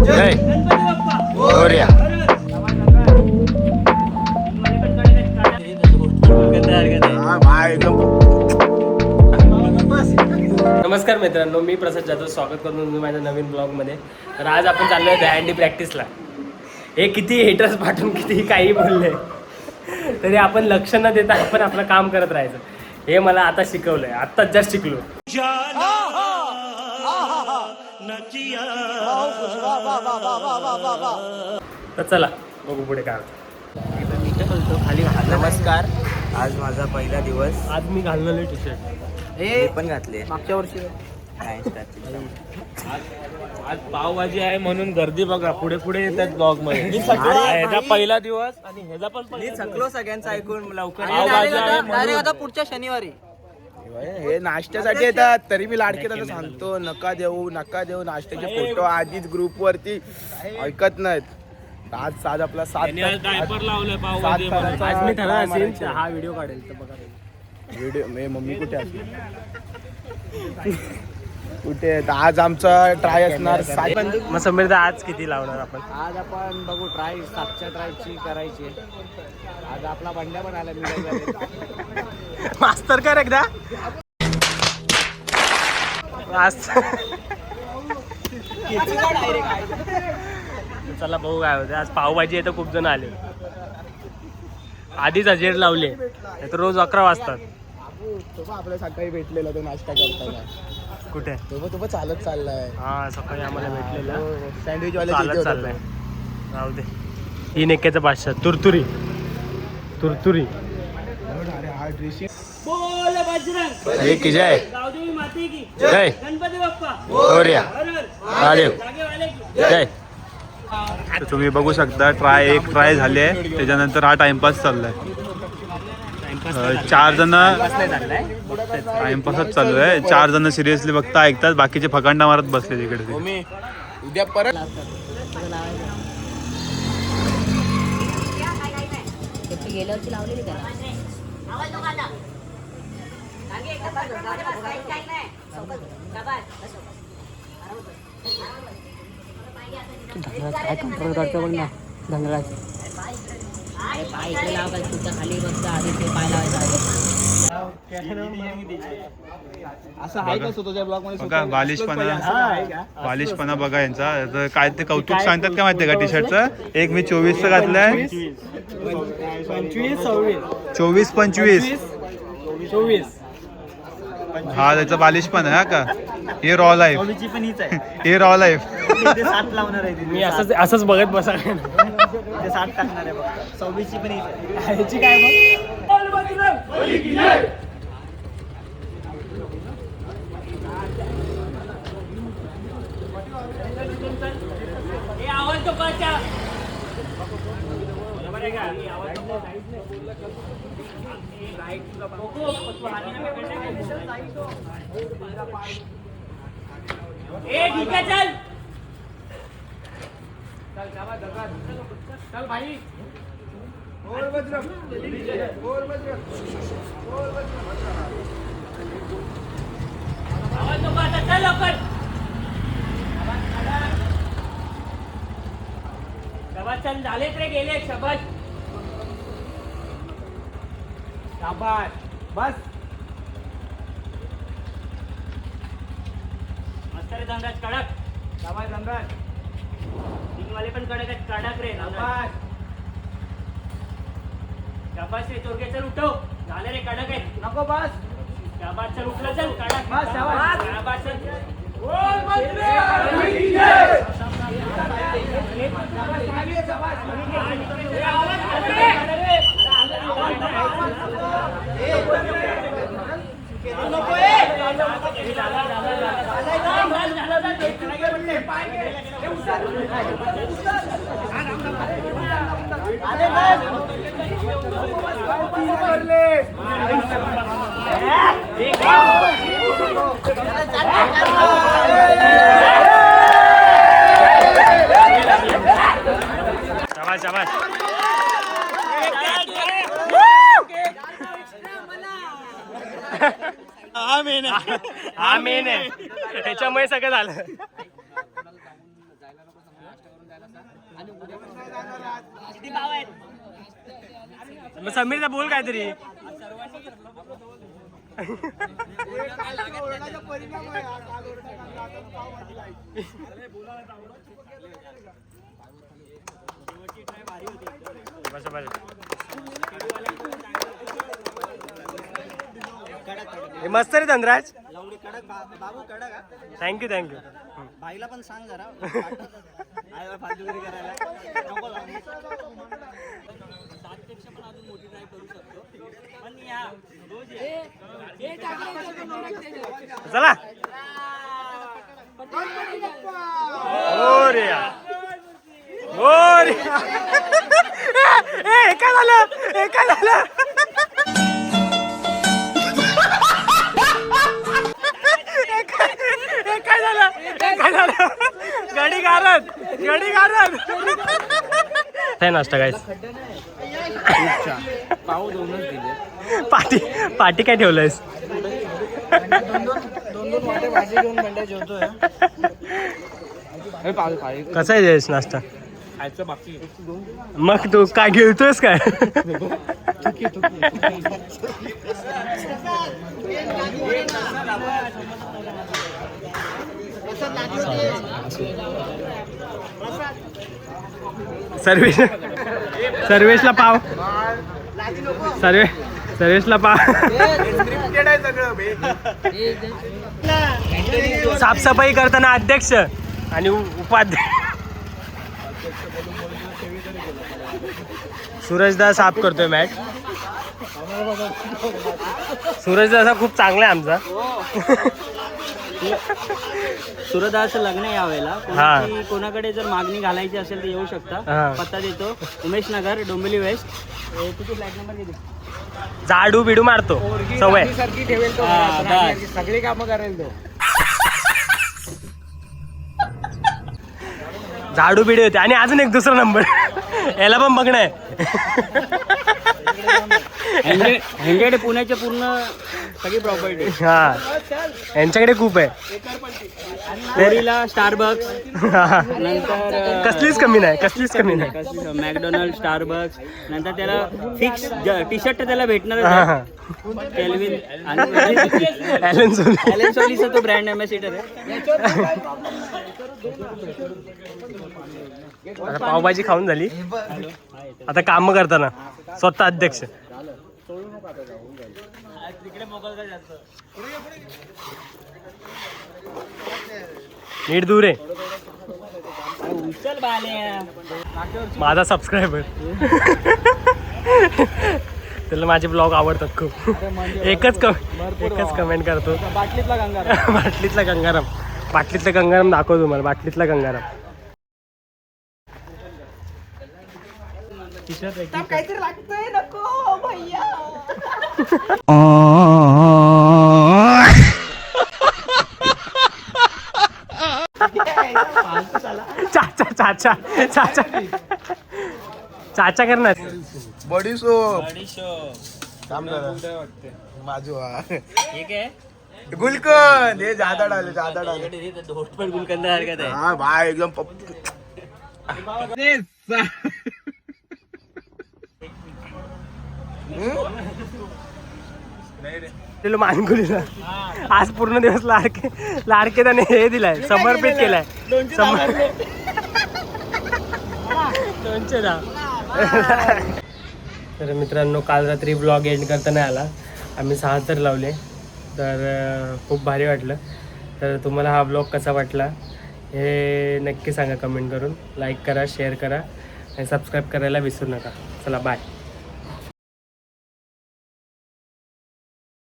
जय मोरया. नमस्कार मित्रांनो, मी प्रसाद जाधव स्वागत करतो तुम्ही माझ्या नवीन ब्लॉगमध्ये. तर आज आपण चाललो आहे दहंडी प्रॅक्टिसला. हे किती हेटर्स पाठवून किती काही बोलले तरी आपण लक्ष न देता आपण आपलं काम करत राहायचं. हे मला आता शिकवलंय, आत्ताच जस्ट शिकलो. तर चला बघू पुढे काय होतं. खाली नमस्कार, आज माझा पहिला दिवस. आज मी घाललेलो टी शर्ट मी पण घातले मागच्या वर्षी. आज पावभाजी आहे म्हणून गर्दी बघा, पुढे पुढे येतात ब्लॉग मध्ये. ह्याचा पहिला दिवस आणि ह्याचा पण मी थकलो सगळ्यांचं ऐकून लवकर. डायरेक्ट आता पुढच्या शनिवारी. हे नाश्त्यासाठी येतात तरी मी लाडके सांगतो नका देऊ नाश्त्याचे फोटो आधीच ग्रुप वरती ऐकत नाहीत. आज आपला डायपर लावलाय पावभाजी. आज मी ठरवलं असेल हा व्हिडिओ काढेल तर बघा. व्हिडिओ मम्मी कुठे असते कुठे आज आमचा ट्राय असणार. मग समीर आज किती लावणार आपण? आज आपण बघू ट्राय 7च्या ट्रायची करायची. आज आपला बंड्या पण आला. मास्तर कर एकदा. चला बघू काय होते. आज पावभाजी आहे तर खूप जण आले. आधीच हजेर लावले तर रोज 11 वाजतात. आपल्या सकाळी भेटलेला तो नाश्ता करताना. कुठे तो चालत चाललाय. हा सकाळी आम्हाला भेटलेला सँडविच चालत चाललाय. राहू दे. ही नेक्याचा पाचशा तुरतुरी. जय की जय जय मोरया महादेव जय. तुम्ही बघू शकता एक ट्राय झाली आहे. त्याच्यानंतर हा टाइमपास चाललाय. 4 जण टाइमपासच चालू आहे. 4 जण सिरियसली बघता ऐकतात, बाकीचे फकांडा मारत बसले तिकडे. उद्या परत गेल्या वर्षी लावलेली त्याला. काय कंट्रोल करतो बघ ना धनराज. पाय इकडे लाव काय तुझ्या खाली बघ आधी ते पाय लावायचा. असं आहे का तुझ्या ब्लॉग मध्ये? बघा बालिशपणा बघा यांचा. तर काय ते कौतुक सांगतात काय माहितीये का टी शर्टचं. एक मी 24चं घातलंय. 24-25 हा त्याचा बालिशपणा आहे का. हे रॉ लाईफ. हे रॉ लाईफ. मी असंच बघत बसा. 7 टाकणार आहे बघ. 26ची पण ह्याची काय मग. ठीक आहे चल चल भाई. चल लवकर. चल झालेच रे, गेले शबाश. शाबास बस. मस्त रे धनराज, कडक. शाबास धनराज. वाले पण कडक आहेत. कडक रे शाबास. शाबास रे चोरगे. चल उठव. झाले रे कडक आहे. नको बस. शाबास चल उठलं. चल कडक बस. शाबास शाबास चल. शाबाश शाबाश. हा मेन आहे, त्याच्यामुळे सगळं झालं. मग समीरचा बोल काहीतरी. मस्त रे धनराज. Thank you thank you. भाईला पण सांग जरा फालतूगिरी करायला. चला. काय झालं काय झालं. काय झालं काय झालं. गडी गारत काय नाश्ता काय. पाव 2च दिले. पाटी काय ठेवलंयस. दोन वाटे भाजी घेऊन बंड्या जेवतोय. कसा आहे जयेश नाश्ता. खायचं बाकी. मग तू काय घेतोयस काय. सर्वेशला पाव. सर्वेशला पाव. साफसफाई करताना अध्यक्ष आणि उपाध्यक्ष. सूरजदा साफ करतोय मॅट. सूरजदा असा खूप चांगला आहे आमचा. सुरदाचं लग्न यावेळेला हा. कोणाकडे जर मागणी घालायची असेल तर येऊ शकता. हा. पत्ता देतो उमेश नगर डोंबिवली वेस्ट. किती फ्लॅट नंबर किती. झाडू बिडू मारतो सवय. सारखी ठेवेल तो. हा, बस. सगळी कामं करेल तो. झाडू बिडू होते. आणि अजून एक दुसरा नंबर याला पण बघणं आहे. ह्यांच्याकडे पुण्याच्या पूर्ण सगळी प्रॉपर्टी. हा यांच्याकडे खूप आहे. कोरीला स्टारबक्स. नंतर कसलीच कमी नाही. McDonald Starbucks. नंतर त्याला फिक्स टी शर्ट त्याला भेटणार. हा. केल्विन आणि ॲलन सोलीचा तो ब्रँड अँबॅसिडर आहे. आता पावभाजी खाऊन झाली. आता काम करताना स्वतः अध्यक्ष. नीट दूर आहे. चल बाले. माझा सबस्क्रायबर. त्याला माझे ब्लॉग आवडतात खूप. एकच कमेंट करतो. बाटलीतला गंगाराम दाखव तुम्हाला. बाटलीतला गंगाराम. काहीतरी लागतंय नको भैया. चाचा करणार. बडीशोप. माझू ठीक आहे. गुलकंद. हे जादा डाले. पण गुलकंद हरकत आहे. हा भाई एकदम मानकुलीला आज पूर्ण दिवस लाडके त्याने हे दिलाय. समर्पित केलाय. 210. तर मित्रांनो काल रात्री ब्लॉग एंड करता नाही आला. आम्ही 6 तर लावले. तर खूप भारी वाटलं. तर तुम्हाला हा ब्लॉग कसा वाटला हे नक्की सांगा कमेंट करून. लाईक करा, शेअर करा आणि सबस्क्राईब करायला विसरू नका. चला बाय.